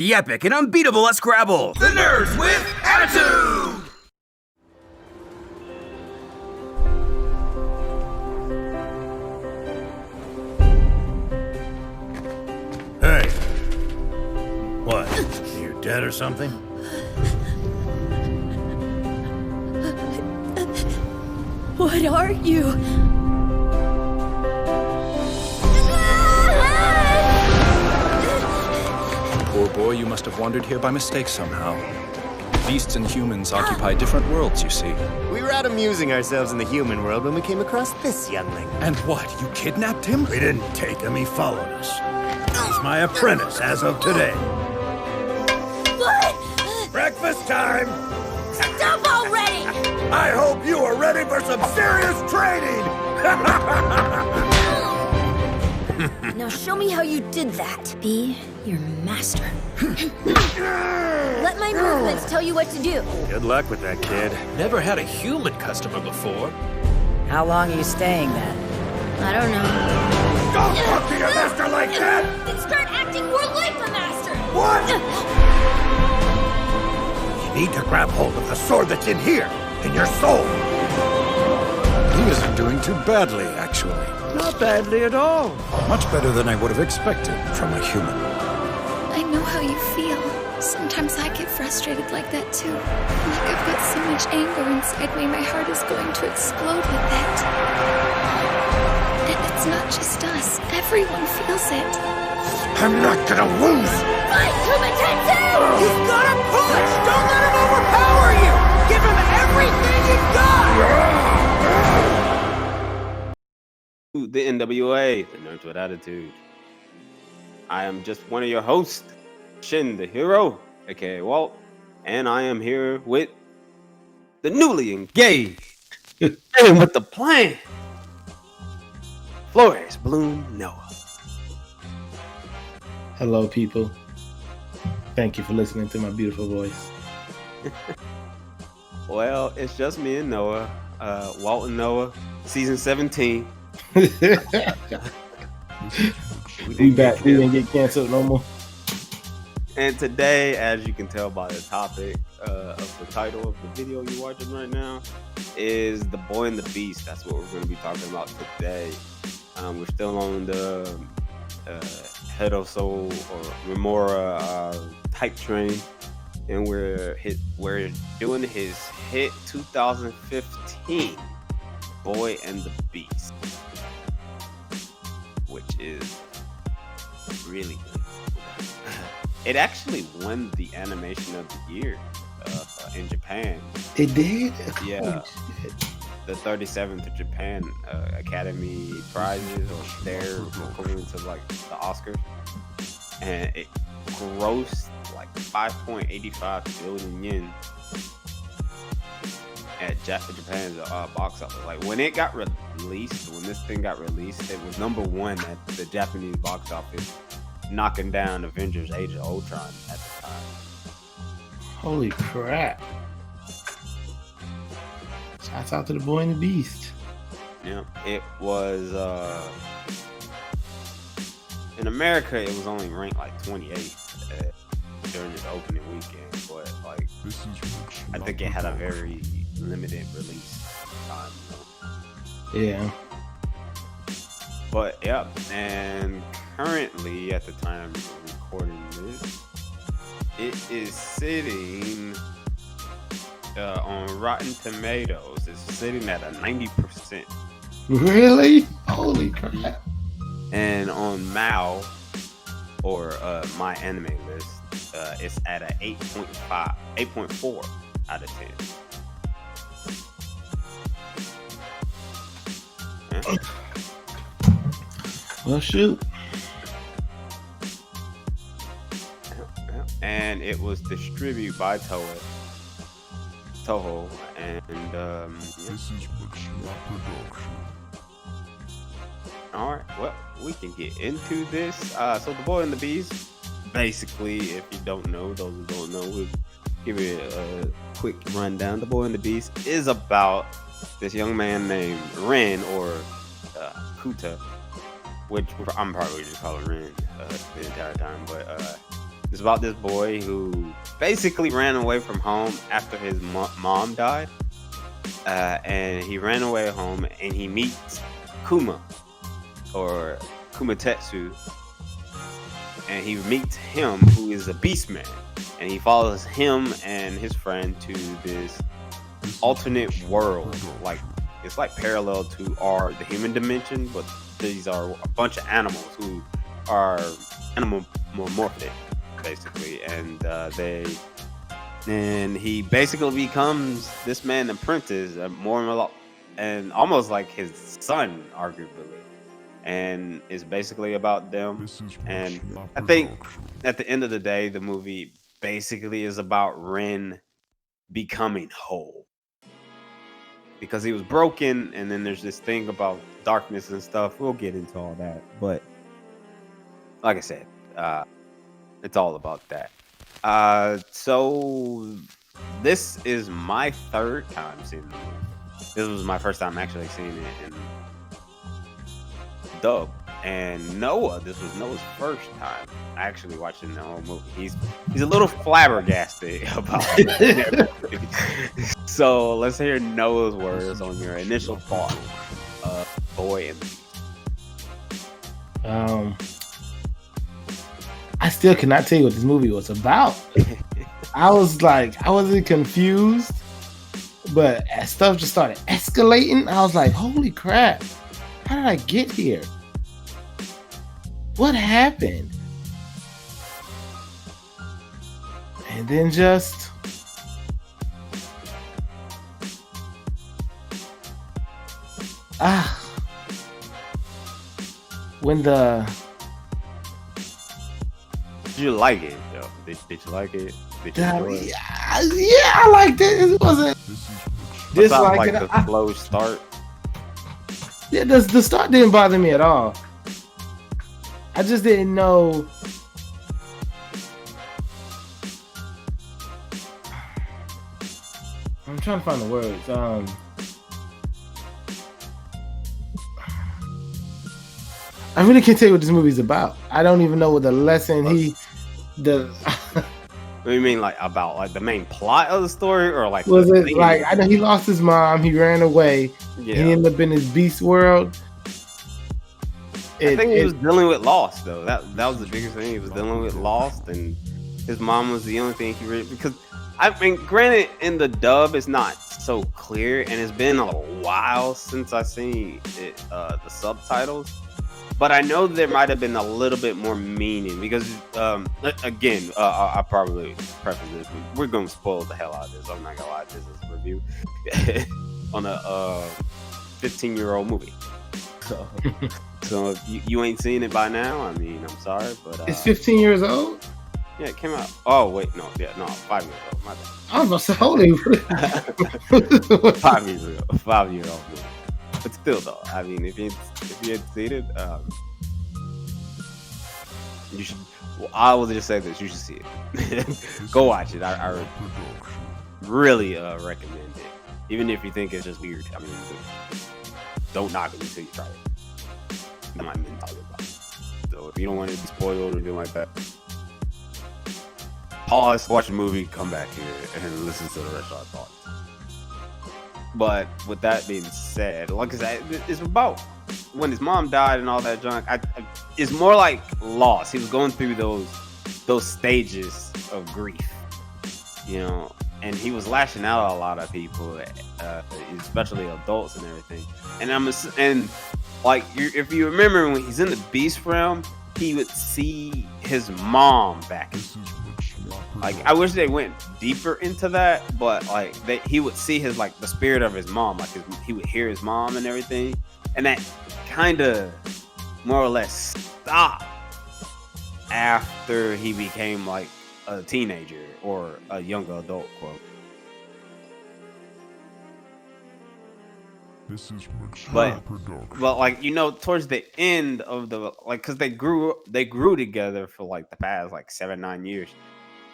The epic and unbeatable at Scrabble. The Nerds with Attitude! Hey. What? You dead or something? What are you? Poor boy, you must have wandered here by mistake somehow. Beasts and humans occupy different worlds, you see. We were out amusing ourselves in the human world when we came across this youngling. And what, you kidnapped him? We didn't take him, he followed us. He's my apprentice as of today. What? Breakfast time! Stop already! I hope you are ready for some serious training! Now show me how you did that. Be your master. Let my movements tell you what to do. Good luck with that, kid. Never had a human customer before. How long are you staying then? I don't know. Don't talk to your master like that! Then start acting more like the master! What? You need to grab hold of the sword that's in here, in your soul. He isn't doing too badly, actually. Not badly at all. Much better than I would have expected from a human. I know how you feel. Sometimes I get frustrated like that too. Like I've got so much anger inside me, my heart is going to explode with it. And it's not just us. Everyone feels it. I'm not gonna lose! Fight Kumatetsu! He's got a punch! Don't let him overpower you! Give him everything you've got! The N.W.A, the Nerds with Attitude. I am just one of your hosts, Shin the Hero, aka Walt, and I am here with the newly engaged and with the plan, Flores Bloom Noah. Hello, people. Thank you for listening to my beautiful voice. Well, it's just me and Noah, Walt and Noah, season 17. We back. We didn't get canceled no more. And today, as you can tell by the topic of the title of the video you're watching right now, is The Boy and the Beast. That's what we're going to be talking about today. We're still on the Hiroso or Remora hype train, and we're doing his hit 2015 Boy and the Beast, which is really good. It actually won the animation of the year in Japan. It did? Yeah. The 37th Japan Academy Prizes, or their equivalent to like the Oscars. And it grossed like 5.85 billion yen at Japan's box office. Like when it got released, when this thing got released, it was number one at the Japanese box office, knocking down Avengers Age of Ultron at the time. Holy crap. Shouts out to The Boy and the Beast. Yeah, it was in America it was only ranked like 28th during its opening weekend, but like I think it had a very limited release time, you know? Yeah. But yeah, and currently at the time of recording this, it is sitting on Rotten Tomatoes. It's sitting at a 90%. Really? Holy crap. And on Mao, or My Anime List, it's at a 8.4 out of 10. Yeah. Well, shoot. And it was distributed by Toho, and This is Machiya Production. all right, well, we can get into this. So The Boy and the Beast, basically, if you don't know, those who don't know, we'll give you a quick rundown. The Boy and the Beast is about this young man named Ren, or Kuta, which I'm probably just calling Ren the entire time, but It's about this boy who basically ran away from home after his mom died. And he ran away home and he meets Kuma, or Kumatetsu. And he meets him, who is a beast man. And he follows him and his friend to this alternate world. Like, it's like parallel to the human dimension, but these are a bunch of animals who are animomorphic, basically. And he basically becomes this man apprentice, and almost like his son, arguably. And it's basically about them. And I think at the end of the day, the movie basically is about Ren becoming whole, because he was broken. And then there's this thing about darkness and stuff. We'll get into all that, but like I said, it's all about that. So this is my third time seeing the movie. This was my first time actually seeing it in dub. And this was Noah's first time actually watching the whole movie. He's a little flabbergasted about it. So let's hear Noah's words on your initial thought of Boy and the Beast. I still cannot tell you what this movie was about. I wasn't confused, but as stuff just started escalating, I was like, holy crap, how did I get here? What happened? And then just when the Did you like it, though? Did you like it? Did you enjoy it? Yeah, I liked it. It wasn't like the slow start. Yeah, the start didn't bother me at all. I just didn't know. I'm trying to find the words. I really can't tell you what this movie's about. I don't even know what the lesson What do you mean, like about like the main plot of the story, or like was it like? I know he lost his mom. He ran away. Yeah. He ended up in his beast world. I think he was dealing with loss, though. That was the biggest thing. He was dealing with loss, and his mom was the only thing he really. Because I mean, granted, in the dub, it's not so clear, and it's been a while since I seen it, the subtitles. But I know there might have been a little bit more meaning, because again, I'll probably preface this. We're going to spoil the hell out of this. I'm not gonna lie, this is a review on a 15-year-old movie. So if you ain't seen it by now, I mean, I'm sorry, but it's 15 years old. Yeah, it came out. Oh wait, no, 5 years old. My bad. I was about to say, holy. 5 years ago, 5-year-old movie. But still, though, I mean, if you had seen it, you should. Well, I will just say this: you should see it. Go watch it. I really recommend it, even if you think it's just weird. I mean, don't knock it until you try it. That's my mentality about it. So if you don't want to be spoiled or anything like that, pause, watch the movie, come back here, and listen to the rest of our thoughts. But with that being said, like I said, it's about when his mom died and all that junk. It's more like loss. He was going through those stages of grief, you know, and he was lashing out at a lot of people, especially adults and everything. And like, if you remember when he's in the beast realm, he would see his mom back. Like, I wish they went deeper into that, but like he would see his, like, the spirit of his mom, like he would hear his mom and everything, and that kind of more or less stopped after he became like a teenager or a young adult, quote. This is but like, you know, towards the end of the, like, because they grew together for like the past like 7-9 years.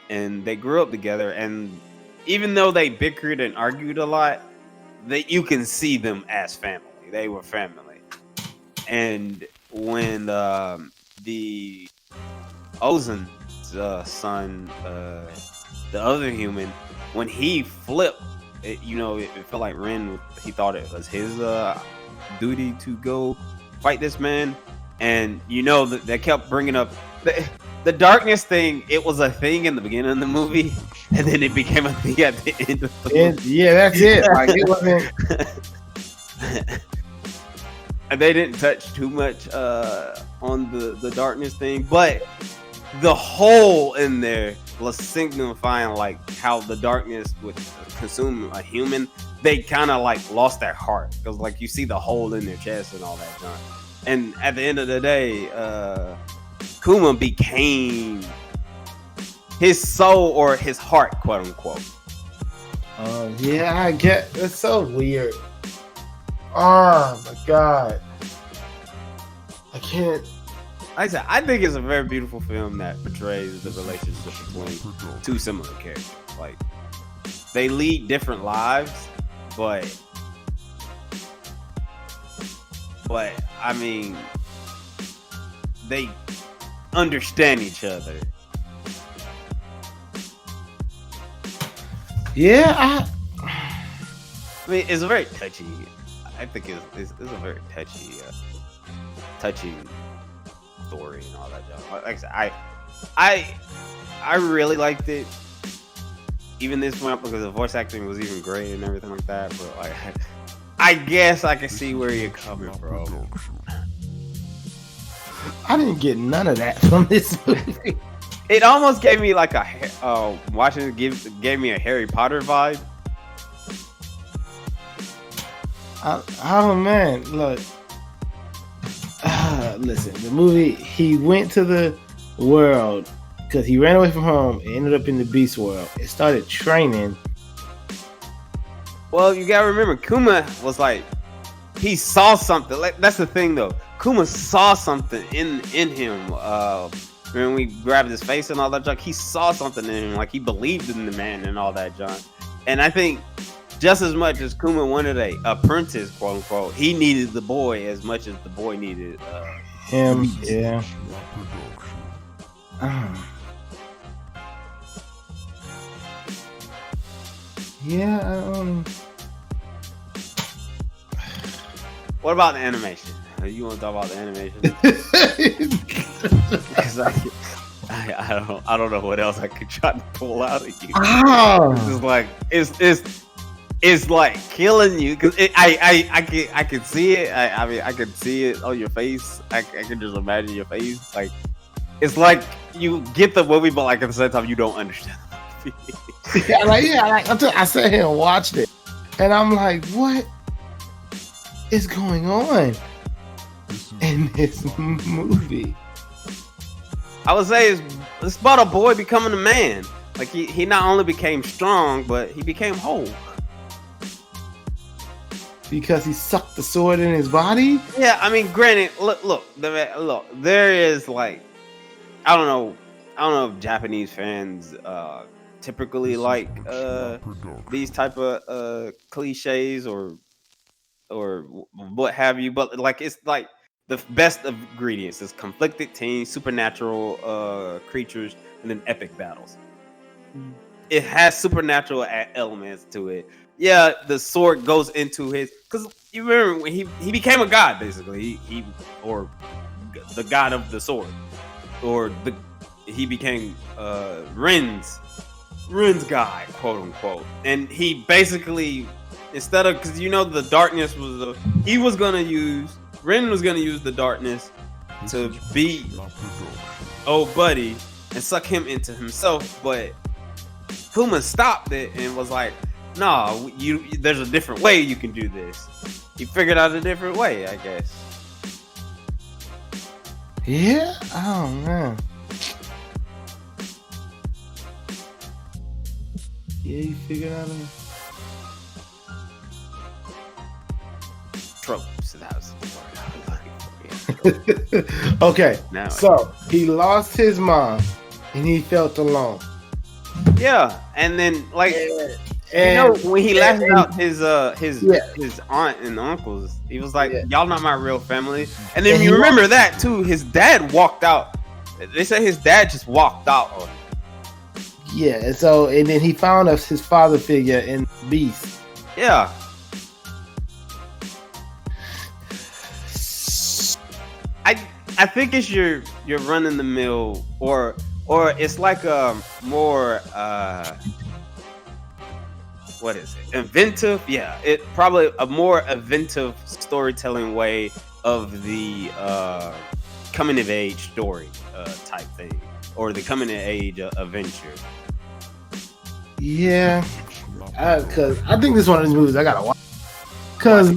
And they grew up together, and even though they bickered and argued a lot, you can see them as family. They were family. And when the Ozen son, the other human, when he flipped, it felt like Ren. He thought it was his duty to go fight this man, and they kept bringing up the darkness thing. It was a thing in the beginning of the movie, and then it became a thing at the end of the movie. Yeah, that's it. Like, it wasn't. And they didn't touch too much on the darkness thing, but the hole in there was signifying like how the darkness would consume a human. They kind of like lost their heart because like you see the hole in their chest and all that junk. And at the end of the day, Kuma became his soul or his heart, quote unquote. Yeah, I get. It's so weird. Oh my god, I can't. Like I said, I think it's a very beautiful film that portrays the relationship between two similar characters. Like they lead different lives, but I mean, they understand each other. Yeah, I mean, it's a very touchy. I think it's a very touching story and all that junk. Like I said, I really liked it. Even this one, because the voice acting was even great and everything like that. But like, I guess I can see where you're coming from. I didn't get none of that from this movie. It almost gave me like watching it gave me a Harry Potter vibe. Oh man, look. Listen, the movie, he went to the world because he ran away from home and ended up in the beast world. It started training. Well, you gotta remember, Kuma was like, he saw something. Like that's the thing though. Kuma saw something in him. When we grabbed his face and all that junk, he saw something in him. Like he believed in the man and all that junk. And I think just as much as Kuma wanted a apprentice, quote unquote, he needed the boy as much as the boy needed him. Yeah. Yeah. What about the animation? You want to talk about the animation? Because I don't know what else I could try to pull out of you. It's like it's like killing you because I can see it. I mean I can see it on your face. I can just imagine your face. Like it's like you get the movie, but like at the same time you don't understand the movie. I sat here and watched it, and I'm like, what is going on in this movie? I would say it's about a boy becoming a man. Like he not only became strong, but he became whole. Because he sucked the sword in his body? Yeah, I mean, granted, look. There is like, I don't know if Japanese fans typically like these type of cliches or what have you, but like it's like the best of ingredients is conflicted teens, supernatural creatures, and then epic battles. It has supernatural elements to it. Yeah, the sword goes into his, because you remember when he became a god basically. He or the god of the sword, or he became Ren's god, quote unquote, and he basically, instead of, because the darkness was Ren was gonna use the darkness to beat old buddy and suck him into himself, but Kuma stopped it and was like, no, there's a different way you can do this. He figured out a different way, I guess. Yeah? Oh, man. Yeah, he figured out tropes. That was the word I was looking for. Okay, so he lost his mom and he felt alone. Yeah, and then like... when he lashed out his aunt and uncles, he was like, y'all not my real family. And then you remember that too, his dad walked out They say his dad just walked out on him. Yeah, and then he found his father figure in Beast. Yeah. I think it's your run in the mill, or it's like a more what is it? Inventive? Yeah, it probably a more inventive storytelling way of the coming of age story type thing, or the coming of age adventure. Yeah, because I think this is one of these movies I gotta watch. Because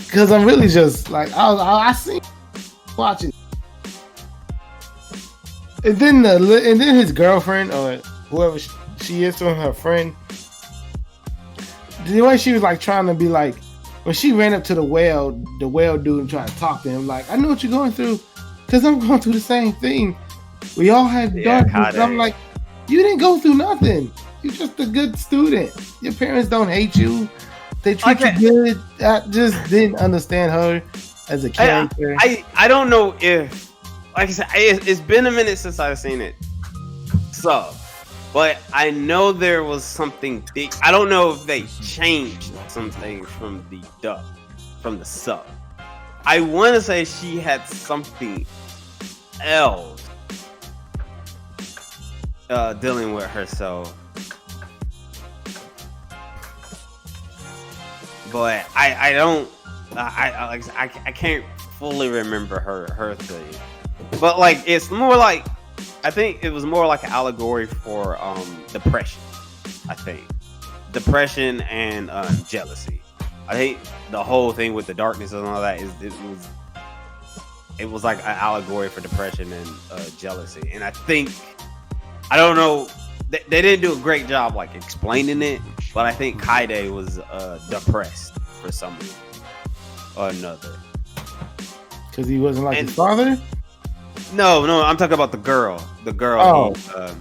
because I'm really just like I see watching, and then his girlfriend or whoever she is to her friend, the way she was like trying to be like when she ran up to the whale dude and trying to talk to him, like, I know what you're going through because I'm going through the same thing. We all have darkness. I'm like, you didn't go through nothing. You're just a good student. Your parents don't hate you. They treat you good. I just didn't understand her as a character. I don't know if, like I said, it's been a minute since I've seen it. So, but I know there was something big. I don't know if they changed some things from the dub, from the sub. I want to say she had something else dealing with herself. But I can't fully remember her thing. But like it's more like, I think it was more like an allegory for depression. I think depression and jealousy. I think the whole thing with the darkness and all that it was like an allegory for depression and jealousy. And I think, I don't know, they didn't do a great job like explaining it, but I think Kaide was depressed for some reason or another. Because he wasn't like his father? No, I'm talking about the girl. The girl. Oh.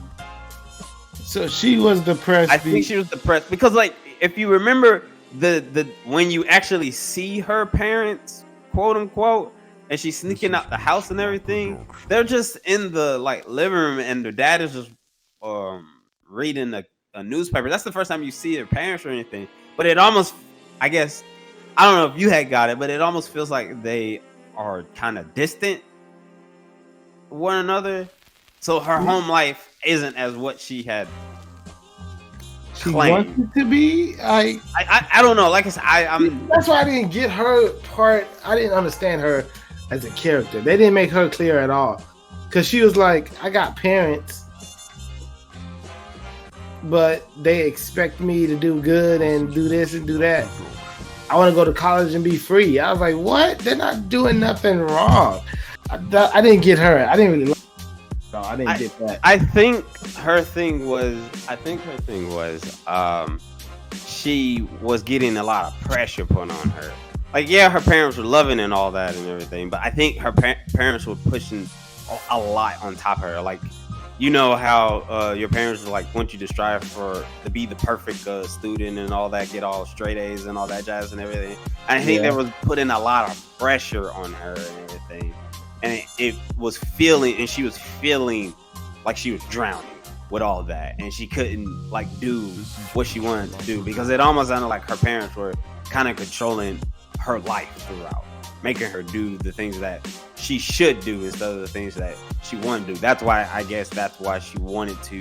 So she was depressed. I think she was depressed because, like, if you remember the when you actually see her parents, quote unquote, and she's sneaking out the house and everything, they're just in the like living room, and their dad is just reading a newspaper. That's the first time you see their parents or anything. But it almost, I guess, I don't know if you had got it, but it almost feels like they are kind of distant one another. So her home life isn't as what she had claimed. Wanted to be. I don't know. Like I said, that's why I didn't get her part. I didn't understand her as a character. They didn't make her clear at all. Because she was like, I got parents, but they expect me to do good and do this and do that. I want to go to college and be free. I was like, what? They're not doing nothing wrong. I didn't get her. I didn't really no, I didn't get that. I think her thing was she was getting a lot of pressure put on her. Like, yeah, her parents were loving and all that and everything, but I think her parents were pushing a lot on top of her. Like, you know how your parents like want you to strive to be the perfect student and all that, get all straight A's and all that jazz and everything. And I think there was putting a lot of pressure on her and everything. And it was feeling, and she was feeling like she was drowning with all that, and she couldn't like do what she wanted to do because it almost sounded like her parents were kind of controlling her life throughout, making her do the things that she should do instead of the things that she wanted to do. That's why she wanted to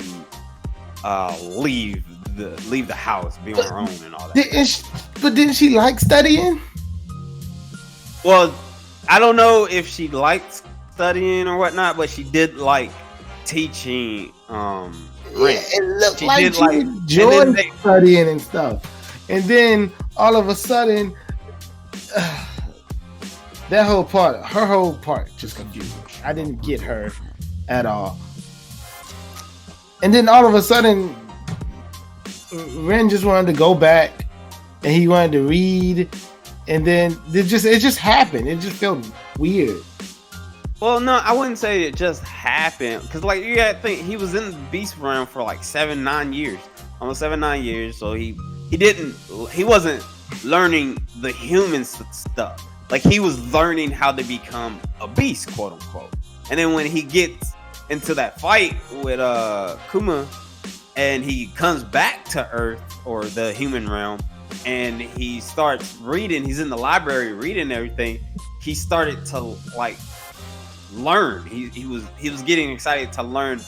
leave the house, be on her own and all that. But didn't she like studying? Well, I don't know if she liked studying or whatnot, but she did like teaching. It looked like she enjoyed studying and stuff. And then all of a sudden, her whole part just confused me. I didn't get her at all. And then all of a sudden, Ren just wanted to go back, and he wanted to read. And then it just happened. It just felt weird. Well, no, I wouldn't say it just happened. Because, like, you gotta think, he was in the Beast realm for like 7-9 years. Almost 7-9 years. So he wasn't learning the human stuff. like he was learning how to become a beast, quote unquote. And then when he gets into that fight with Kuma, and he comes back to Earth or the human realm, and he starts reading. He's in the library reading everything. He started to like learn. He was getting excited to learn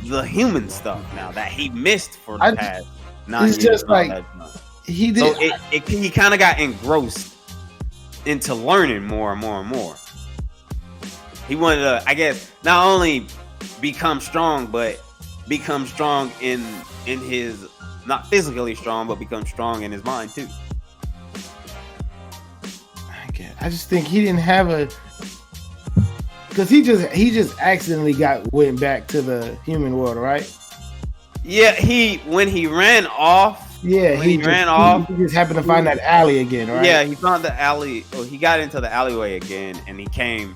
the human stuff now that he missed for the past 9 years. It's just like he did. So he kind of got engrossed into learning more and more and more. He wanted to, I guess, not only become strong, but become strong in his, not physically strong, but become strong in his mind too. I just think he didn't have a, because he just accidentally went back to the human world, right? Yeah, when he ran off. Yeah, he just happened to find that alley again, right? Yeah, he found the alley. Or he got into the alleyway again, and he came,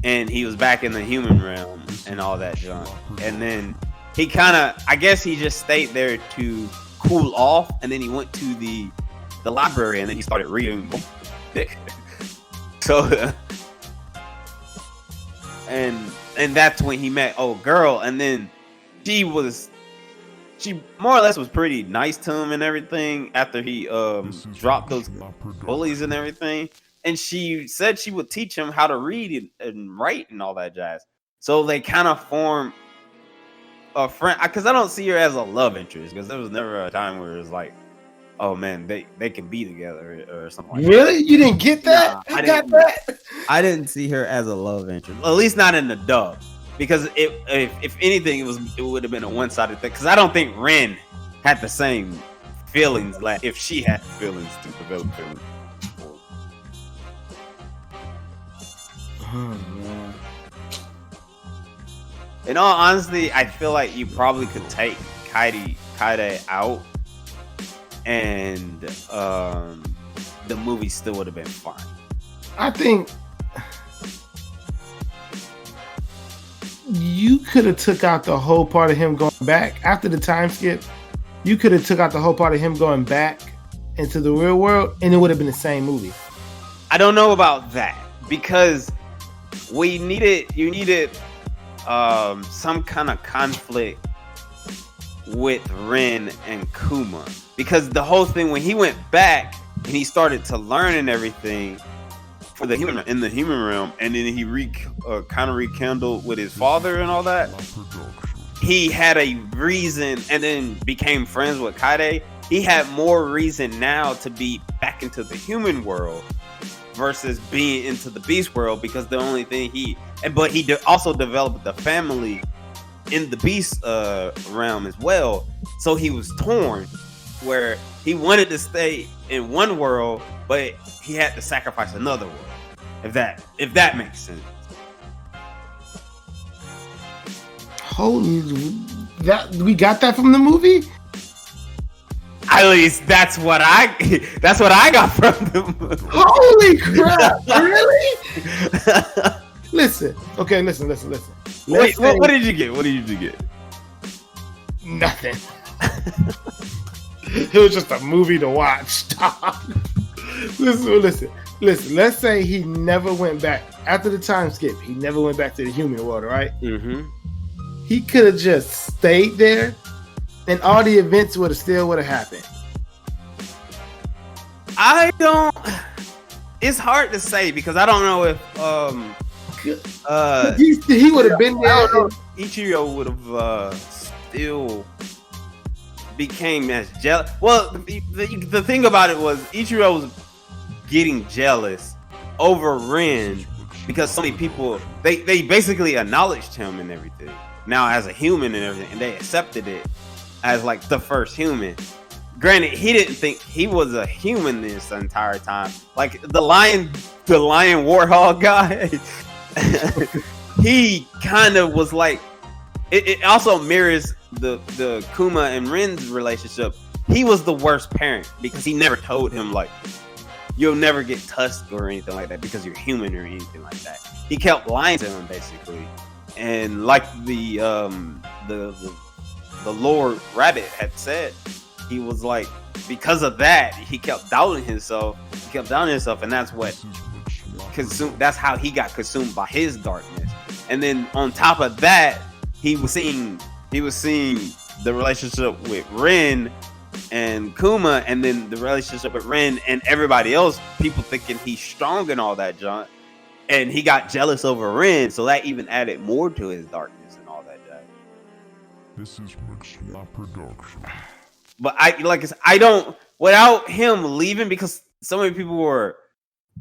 and he was back in the human realm and all that junk. And then he kind of, I guess he just stayed there to cool off, and then he went to the library, and then he started reading. So, and that's when he met old girl, and then she more or less was pretty nice to him and everything after he dropped those bullies and everything. And she said she would teach him how to read and write and all that jazz. So they kind of form a friend, because I don't see her as a love interest, because there was never a time where it was like, oh man, they can be together or something like really? That. You didn't get that? Nah, I got that. I didn't see her as a love interest, at least not in the dub. Because if anything, it would have been a one-sided thing. Because I don't think Rin had the same feelings, like if she had feelings to develop feelings. Oh, man. In all honesty, I feel like you probably could take Kaede out, and the movie still would have been fine. I think you could have took out the whole part of him going back after the time skip. You could have took out the whole part of him going back into the real world, and it would have been the same movie. I don't know about that, because you needed some kind of conflict with Rin and Kuma, because the whole thing when he went back and he started to learn and everything for the human in the human realm, and then he kind of rekindled with his father and all that. He had a reason, and then became friends with Kaede. He had more reason now to be back into the human world versus being into the beast world, because the only thing also developed the family in the beast realm as well. So he was torn, where he wanted to stay in one world, but he had to sacrifice another world. If that makes sense. Holy, that we got that from the movie. At least that's what I got from the movie. Holy crap! Really? Listen. Okay. Listen. Wait, what did you get? What did you get? Nothing. It was just a movie to watch. Stop. Listen. Let's say he never went back after the time skip. He never went back to the human world, right? Mm-hmm. He could have just stayed there, and all the events would have happened. It's hard to say, because I don't know if he would have been there. Ichiro would have still became as jealous. Well, the thing about it was Ichiro was getting jealous over Rin, because so many people they basically acknowledged him and everything now as a human and everything, and they accepted it as like the first human. Granted, he didn't think he was a human this entire time. Like the lion warthog guy, he kind of was like. It also mirrors the Kuma and Rin's relationship. He was the worst parent, because he never told him like, you'll never get tusked or anything like that because you're human or anything like that. He kept lying to him basically, and like the Lord Rabbit had said, he was like, because of that he kept doubting himself, and that's what consumed. That's how he got consumed by his darkness. And then on top of that, he was seeing the relationship with Rin and Kuma, and then the relationship with Rin and everybody else. People thinking he's strong and all that junk, and he got jealous over Rin, so that even added more to his darkness and all that junk. This is Mixla Production. But I don't, without him leaving, because so many people were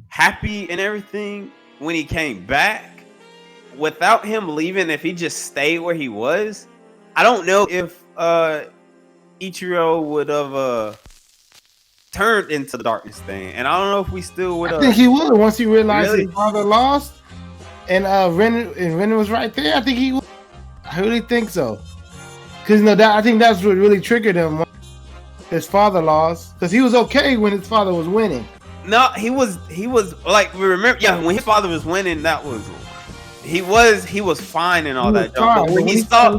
happy and everything when he came back. Without him leaving, if he just stayed where he was, I don't know if Ichiro would have turned into the darkness thing, and I don't know if we still would. I think he would once he realized his father lost, and Ren was right there. I think he would. I really think so, because I think that's what really triggered him. His father lost, because he was okay when his father was winning. No, he was like, we remember, yeah, when his father was winning, that was he was fine and all that. But when he saw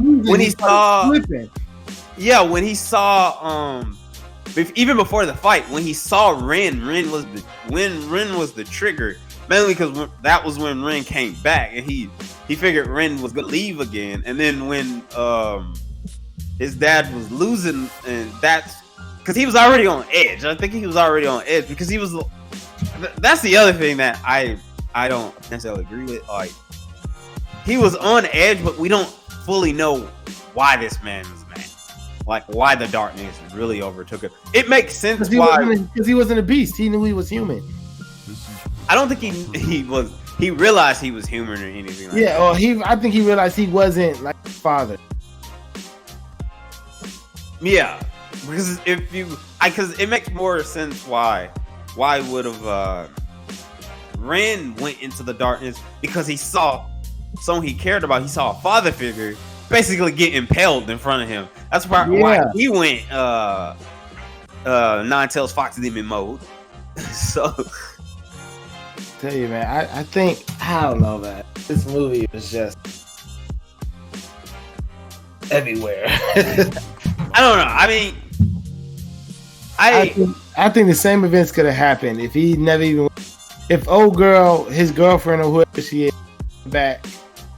even before the fight, when he saw Rin was the trigger, mainly because that was when Rin came back, and he figured Rin was gonna leave again. And then when his dad was losing, and that's because he was already on edge. I think he was already on edge because he was. That's the other thing that I don't necessarily agree with. Like, he was on edge, but we don't fully know why this man was mad. Like, why the darkness really overtook him. It makes sense why, because he wasn't a beast. He knew he was human. I don't think he realized he was human or anything like that. I think he realized he wasn't like his father. Yeah, because because it makes more sense why would have Ren went into the darkness, because he saw someone he cared about. He saw a father figure basically get impaled in front of him. That's why he went Nine-Tails Fox Demon mode. So tell you, man, I think, I don't know, man, this movie was just everywhere. I don't know. I mean, I think the same events could have happened if he never even, if old girl, his girlfriend or whoever she is, back,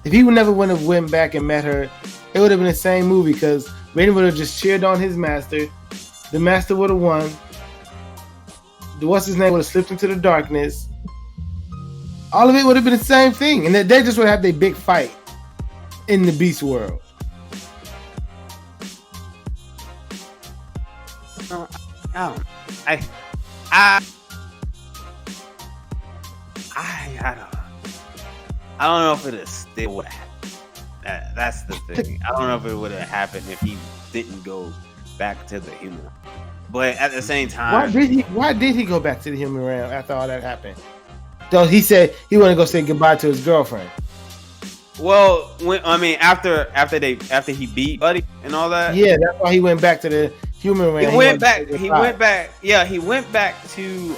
if he would never would have went back and met her, it would have been the same movie, because Raiden would have just cheered on his master. The master would have won. What's his name would have slipped into the darkness. All of it would have been the same thing, and they just would have their big fight in the beast world. I don't know if it still would have happened. That's the thing. I don't know if it would have happened if he didn't go back to the human. But at the same time, why did he go back to the human realm after all that happened? Though he said he wanted to go say goodbye to his girlfriend. Well, after he beat Buddy and all that. Yeah, that's why he went back to the human realm. He went back to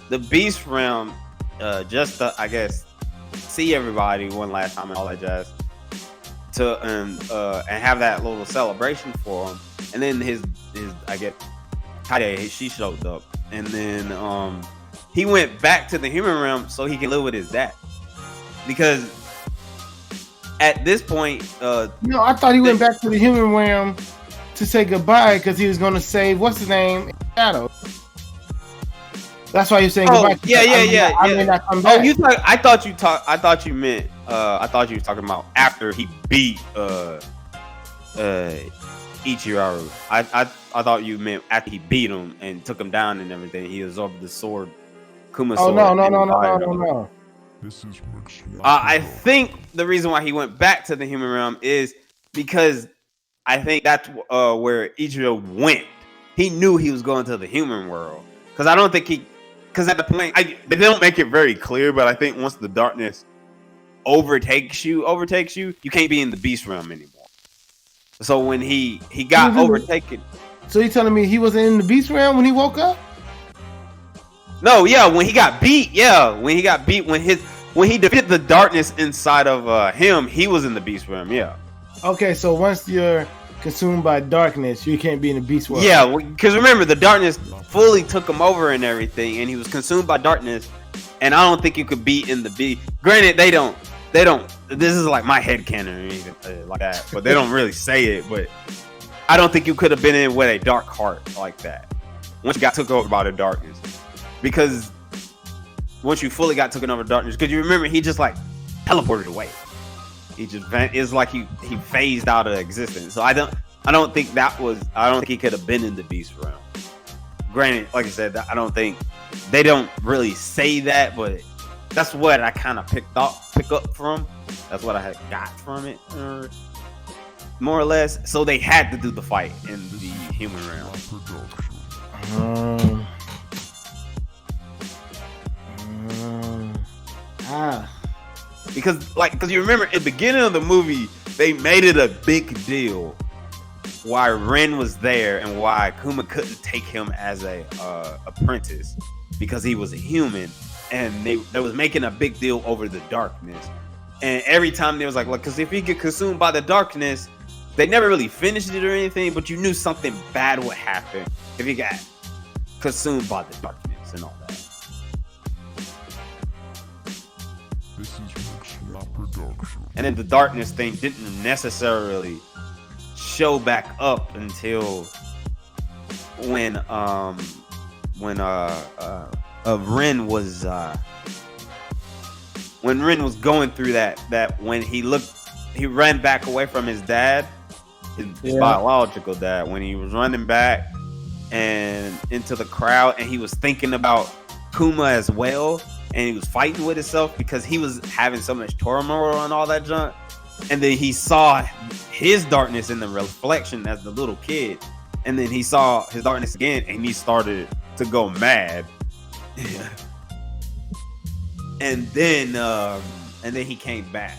the beast realm just to, I guess, see everybody one last time and all that jazz, to and have that little celebration for him. And then his I guess Kade, she showed up, and then he went back to the human realm so he can live with his dad, because at this point, I thought he went back to the human realm to say goodbye, because he was going to save what's his name, Shadow. That's why he was saying goodbye. Yeah. I may not come back. I thought you were talking about after he beat Ichiraru. I thought you meant after he beat him and took him down and everything. He absorbed the sword. Kuma sword. No. This is I think the reason why he went back to the human realm is because I think that's where Ichiro went. He knew he was going to the human world, because I don't think because at the point, they don't make it very clear, but I think once the darkness overtakes you, you can't be in the beast realm anymore. So when he got overtaken. So you telling me he wasn't in the beast realm when he woke up? No, when he got beat, when he defeated the darkness inside of him, he was in the beast realm, Okay, so once you're consumed by darkness, you can't be in the beast world. Yeah, because remember, the darkness fully took him over and everything, and he was consumed by darkness and I don't think you could be in the beast. Granted, they don't. This is like my headcanon or anything like that, but they don't really say it. But I don't think you could have been in with a dark heart like that once you got took over by the darkness, because once you fully got taken over darkness, because you remember he just like teleported away. He just it's like he phased out of existence. So I don't think he could have been in the beast realm. Granted, like I said, I don't think they don't really say that, but that's what I kind of pick up from. That's what I had got from it, more or less. So they had to do the fight in the human realm. Because you remember at the beginning of the movie, they made it a big deal why Ren was there and why Kuma couldn't take him as a apprentice, because he was a human, and they was making a big deal over the darkness. And every time they was like, look, because if he get consumed by the darkness, they never really finished it or anything, but you knew something bad would happen if he got consumed by the darkness and all that. This is Mixla Production. And then the darkness thing didn't necessarily show back up until when Ren was going through that when he ran back away from his dad, his biological dad, when he was running back and into the crowd, and he was thinking about Kuma as well, and he was fighting with himself because he was having so much turmoil and all that junk. And then he saw his darkness in the reflection as the little kid, and then he saw his darkness again, and he started to go mad. And then he came back.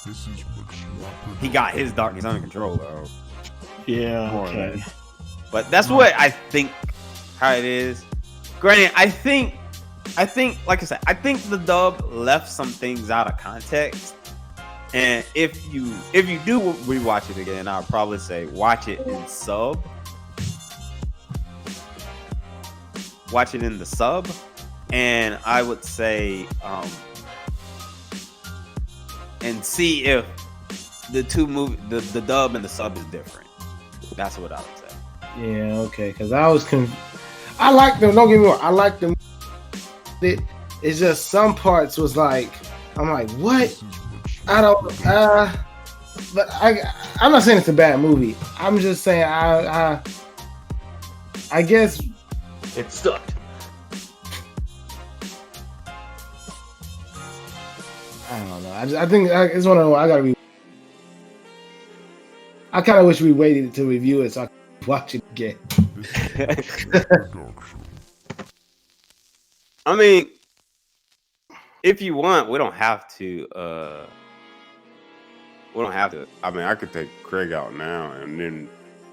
This is He got his darkness under control, though. Yeah. More or less. But that's what I think how it is. Granted, I think, like I said, I think the dub left some things out of context. And if you do rewatch it again, I'll probably say watch it in sub. Watch it in the sub, and I would say, and see if the two the dub and the sub is different. That's what I would say. Yeah, okay. Because I was I like them. Don't get me wrong. I like them. It's just some parts was like, I'm like, what? I don't. But I'm not saying it's a bad movie. I'm just saying I guess it sucked. I don't know. I think it's one of those. I gotta be. I kind of wish we waited to review it so I could watch it again. I mean, if you want, we don't have to. I mean, I could take Craig out now, and then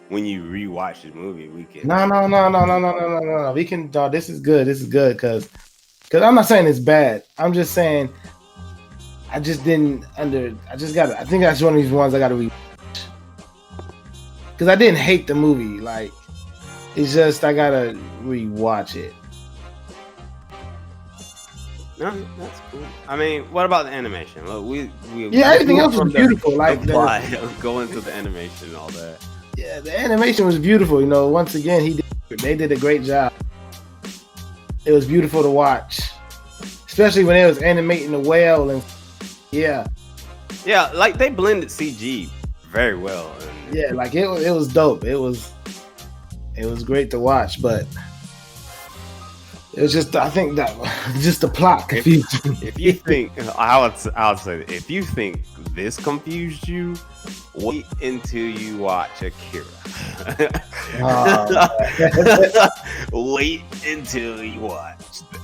when you rewatch the movie, we can. No. We can. This is good. This is good because I'm not saying it's bad. I'm just saying I just didn't I just got. I think that's one of these ones I got to rewatch because I didn't hate the movie. Like it's just I gotta rewatch it. No, that's cool. I mean, what about the animation? Look, we everything else was beautiful. Like go into the animation and all that. Yeah, the animation was beautiful. You know, once again, they did a great job. It was beautiful to watch, especially when they was animating the whale and yeah, like they blended CG very well. And yeah, like it was dope. It was great to watch, but. It was just, I think that just the plot confused me. If you think, I would say, if you think this confused you, wait until you watch Akira. Wait until you watch that.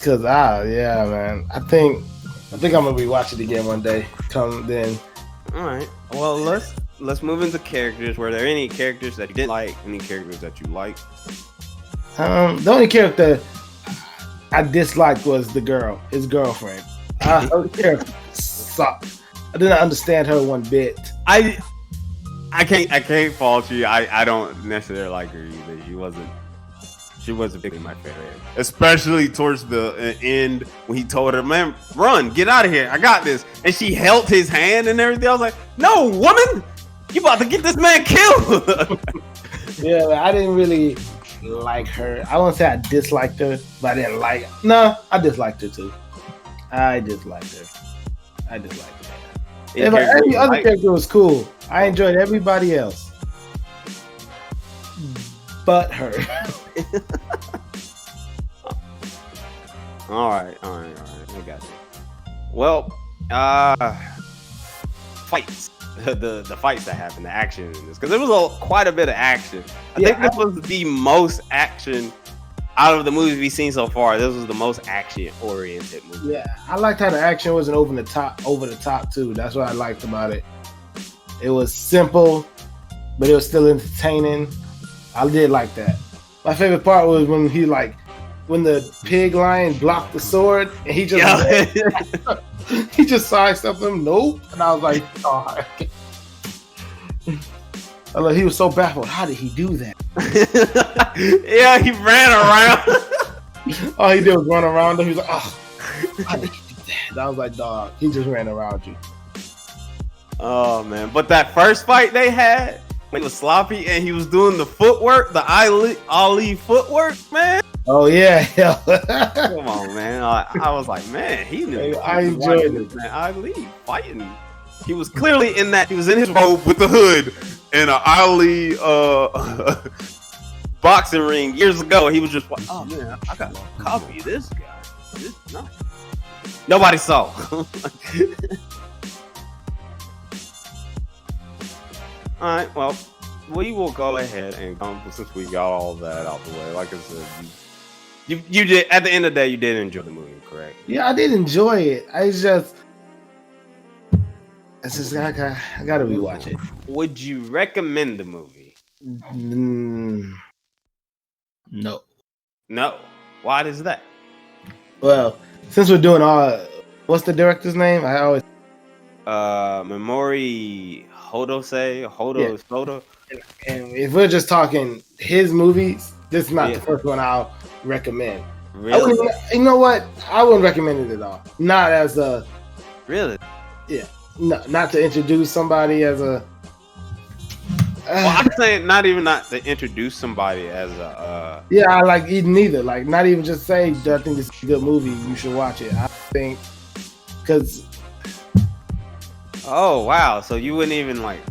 Cause yeah, man. I think I'm gonna rewatch it again one day. Come then. All right. Well, let's move into characters. Were there any characters that you didn't like? Any characters that you liked? The only character I disliked was the girl, his girlfriend. Her character sucked. I didn't understand her one bit. I can't fault you. I don't necessarily like her either. She was particularly my favorite, especially towards the end when he told her, "Man, run, get out of here, I got this," and she held his hand and everything. I was like, "No, woman, you about to get this man killed." Yeah, I didn't really like her. I won't say I disliked her, but I didn't like her. No, I disliked her too. I disliked her. Yeah, but every other character was cool. I enjoyed everybody else. But her. All right. I got you. Well, fights. The fights that happened, the action in this, because there was quite a bit of action. I think this was the most action out of the movies we've seen so far. This was the most action-oriented movie. Yeah, I liked how the action wasn't over the top too. That's what I liked about it. It was simple, but it was still entertaining. I did like that. My favorite part was when when the pig lion blocked the sword and he just he just sidestepped him. Nope, and I was like, oh. He was so baffled. How did he do that? Yeah, he ran around. All he did was run around him. He was like, oh, how did he do that? And I was like, dog, he just ran around you. Oh man, but that first fight they had, when he was sloppy and he was doing the footwork, the Ali footwork, man. Oh yeah. Come on, man. I was like, man, he knew. I enjoyed it, man. Ali fighting. He was clearly in that. He was in his robe with the hood and an Ali boxing ring years ago. He was just like, oh man, I gotta copy this guy. No. Nobody saw. All right, well, we will go ahead and since we got all that out the way. Like I said, you did at the end of the day, you did enjoy the movie, correct? Yeah, I did enjoy it. I gotta rewatch it. Would you recommend the movie? No. No. Why is that? Well, since we're doing what's the director's name? I always Mamoru Hosoda. And if we're just talking his movies, this is not the first one I'll recommend. Really? You know what? I wouldn't recommend it at all. Not as a really. Yeah. No, not to introduce somebody as a. Well, I'm saying not to introduce somebody as a. Yeah, I like neither. Like, not even just say, I think this is a good movie. You should watch it. I think because. Oh wow! So you wouldn't even as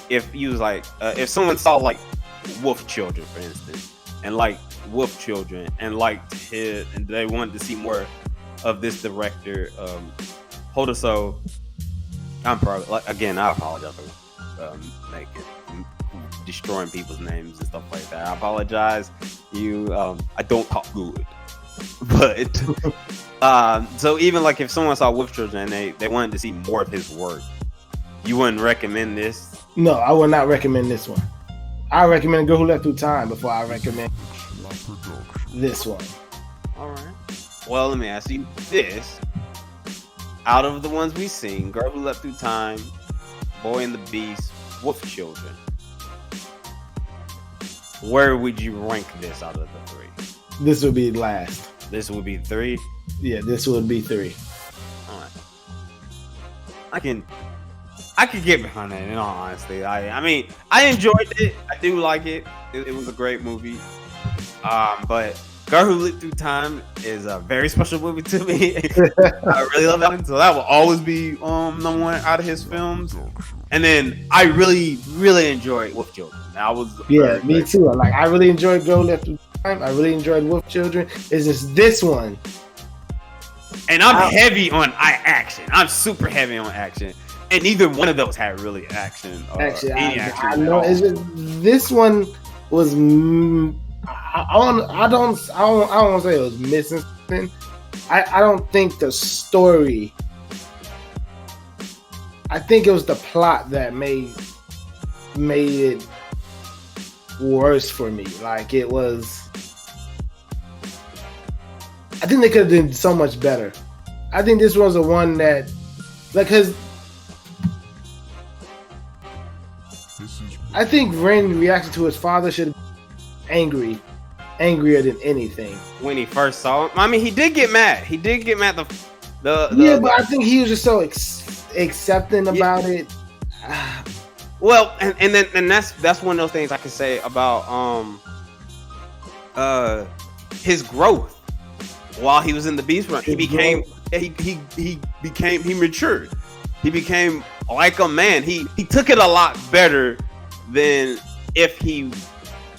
if you was if someone saw Wolf Children, for instance, and Wolf Children, and liked it, and they wanted to see more of this director, Hosoda. I'm probably again. I apologize for destroying people's names and stuff like that. I apologize. I don't talk good, but. So even if someone saw Wolf Children and they wanted to see more of his work, you wouldn't recommend this? No, I would not recommend this one. I recommend Girl Who Left Through Time before I recommend this one. All right. Well, let me ask you this: out of the ones we've seen, Girl Who Left Through Time, Boy and the Beast, Wolf Children, where would you rank this out of the three? This would be last. This would be 3. Yeah, this would be 3. All right. I can get behind that. In all honesty, I mean, I enjoyed it. I do like it. It was a great movie. But Girl Who Lived Through Time is a very special movie to me. I really love that one, so that will always be number one out of his films. And then I really, really enjoyed Wolf Children. Me too. I really enjoyed Girl Who Left Through Time. I really enjoyed Wolf Children. It's just this one. And I'm heavy on action. I'm super heavy on action. And neither one of those had really action. I know. It's just this one was. I don't want to say it was missing something. I don't think the story. I think it was the plot that made it worse for me. It was. I think they could have done so much better. I think this was the one that, because I think Ren's reaction to his father should angrier than anything. When he first saw him, I mean, he did get mad. He did get mad. But I think he was just so accepting about it. Well, and that's one of those things I can say about his growth while he was in the Beast Run. He matured. He became like a man. He took it a lot better than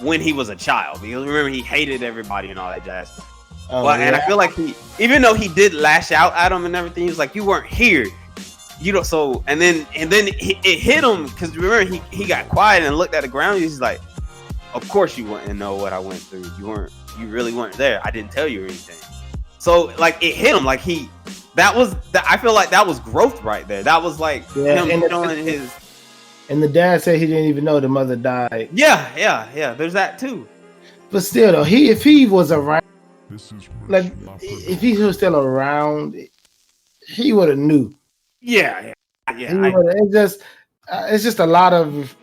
when he was a child. Because remember, he hated everybody and all that jazz. And I feel like even though he did lash out at him and everything, he was like, "You weren't here." You know, so and then it hit him because remember he got quiet and looked at the ground. He's like, "Of course you wouldn't know what I went through. You really weren't there. I didn't tell you anything." So like it hit him like I feel like that was growth right there. That was like him showing his. And the dad said he didn't even know the mother died. Yeah. There's that too. But still, though, if he was around, like if he was still around, he would have knew. Yeah. It's just a lot of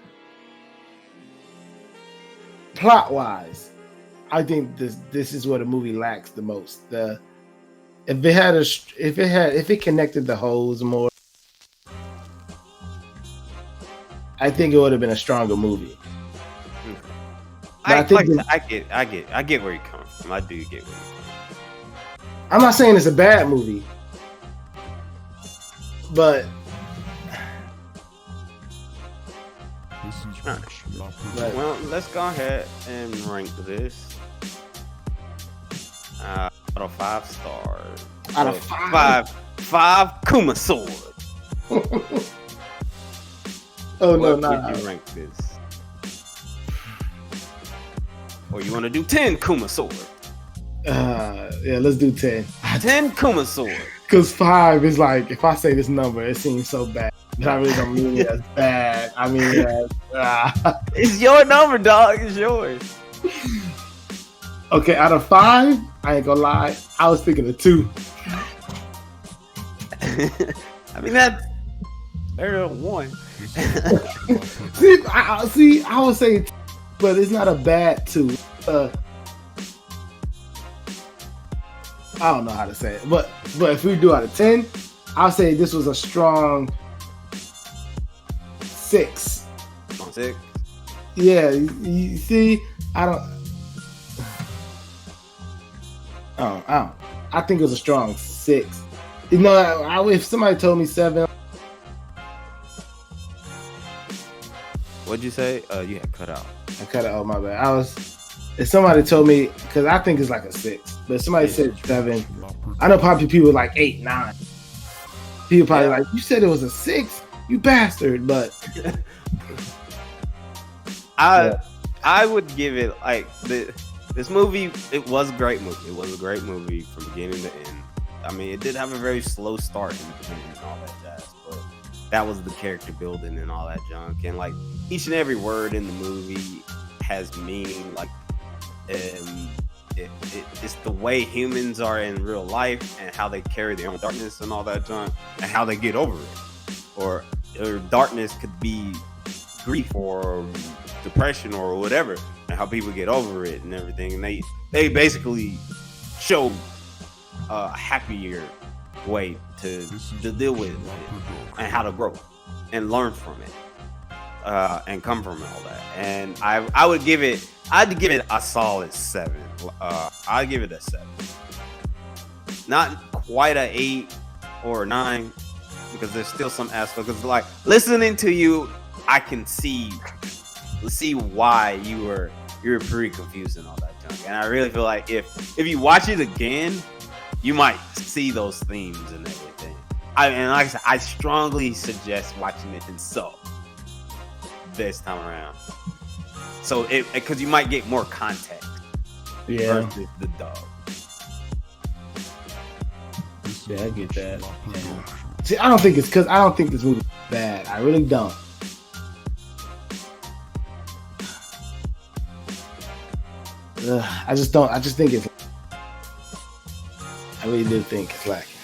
plot wise. I think this is what a movie lacks the most. If it connected the holes more, I think it would have been a stronger movie. I get where you come from. I do get where you come from. I'm not saying it's a bad movie, but well, let's go ahead and rank this out of 5 stars. Out of 5? 5 Kuma sword. Oh no, what would you rank this? Or you want to do 10 Kuma sword? Yeah, let's do 10. 10 Kuma sword. Because 5 is like, if I say this number, it seems so bad. But I really don't mean it as bad. I mean it as... It's your number, dog. It's yours. Okay, out of 5, I ain't gonna lie, I was thinking of 2. I mean, that's better than 1. see, I would say 2, but it's not a bad 2. I don't know how to say it, but if we do out of 10, I'll say this was a strong 6. 6? Yeah, you see, I think it was a strong 6. You know, if somebody told me 7. What'd you say? You had cut out. I cut out. Oh, my bad. If somebody told me, because I think it's like a 6, but if somebody said 7, I know probably people like 8, 9. People probably like, you said it was a 6, you bastard. But I would give it like this movie. It was a great movie. It was a great movie from beginning to end. I mean, it did have a very slow start in the beginning and all that jazz, but that was the character building and all that junk. And like each and every word in the movie has meaning. Like it's the way humans are in real life and how they carry their own darkness and all that junk and how they get over it. Or darkness could be grief or depression or whatever, and how people get over it and everything. And they basically show a happier way to deal with it and how to grow and learn from it and come from all that. And I'd give it a solid 7. I'd give it a 7. Not quite a 8 or a 9, because there's still some aspects. Because like listening to you, I can see why you're pretty confused and all that junk. And I really feel like if you watch it again, you might see those themes and everything. And like I said, I strongly suggest watching it in sub this time around. So because you might get more context. Yeah. Versus the dub. Yeah, I get that. Yeah. See, I don't think this movie is bad. I really don't. I just think it's. I really do think it's lacking.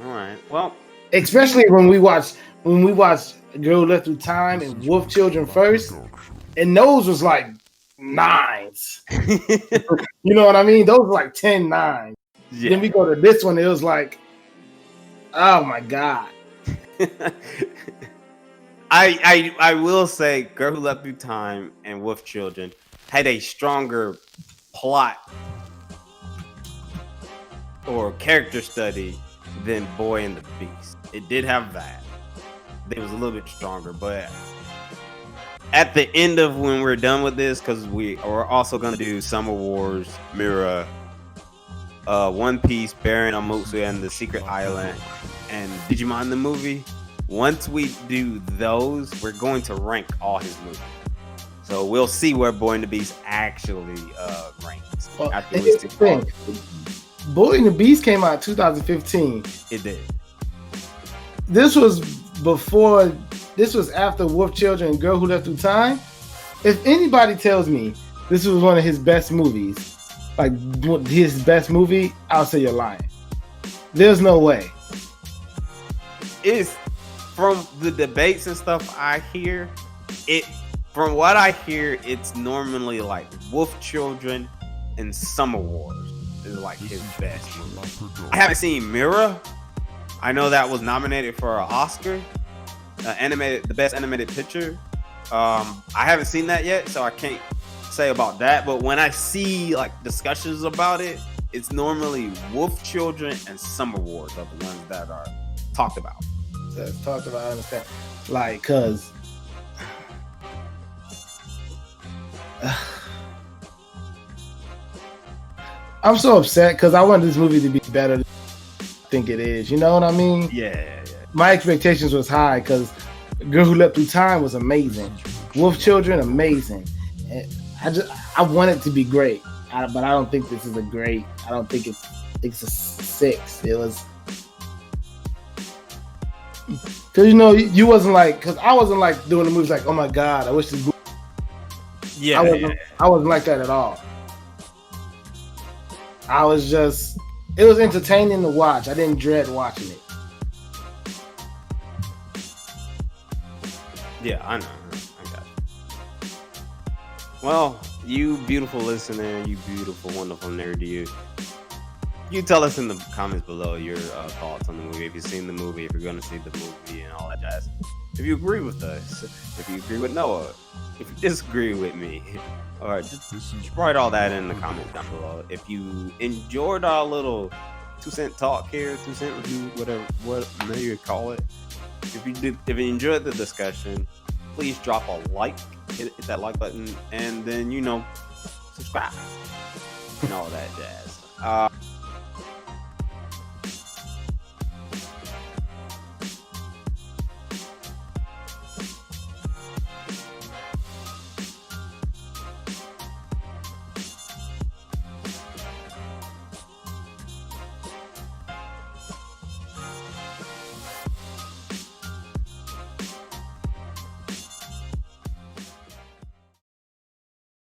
All right. Well, especially when we watch Girl Left Through Time and Wolf Children first, And those was like 9s. You know what I mean? Those were like 10 9s. Yeah. Then we go to this one, it was like, oh my God. I will say Girl Who Left Through Time and Wolf Children had a stronger plot or character study than Boy and the Beast. It did have that. It was a little bit stronger, but at the end of when we're done with this, because we are also going to do Summer Wars, Mira, One Piece, Baron Omutsu, and The Secret Island, and Digimon the movie. Once we do those, we're going to rank all his movies. So we'll see where Boy and the Beast actually ranks. Well, here's the thing. Boy and the Beast came out in 2015. It did. This was before. This was after Wolf Children and Girl Who Left Through Time. If anybody tells me this was one of his best movies, like his best movie, I'll say you're lying. There's no way. It's from the debates and stuff I hear. From what I hear, it's normally like Wolf Children and Summer Wars is like his best movie. I haven't seen Mira. I know that was nominated for an Oscar. The best animated picture. I haven't seen that yet, so I can't say about that. But when I see like discussions about it, it's normally Wolf Children and Summer Wars are the ones that are talked about. That's talked about. I understand. Like, cause I'm so upset because I want this movie to be better than I think it is. You know what I mean? Yeah. My expectations was high because Girl Who Left Through Time was amazing. Wolf Children, amazing. And I want it to be great, but I don't think this is a great. I don't think it's a 6. It was because you wasn't like, because I wasn't like doing the movies like, oh my God, I wish this movie. Yeah, I wasn't like that at all. I was just, it was entertaining to watch. I didn't dread watching it. Yeah, I know. I got you. Well, you beautiful listener, you beautiful, wonderful nerd, you tell us in the comments below your thoughts on the movie. If you've seen the movie, if you're going to see the movie and all that jazz. If you agree with us, if you agree with Noah, if you disagree with me, all right, just write all that in the comments down below. If you enjoyed our little 2-cent talk here, 2-cent review, whatever you call it. If you enjoyed the discussion, please drop a like, hit that like button, and then subscribe and all that jazz.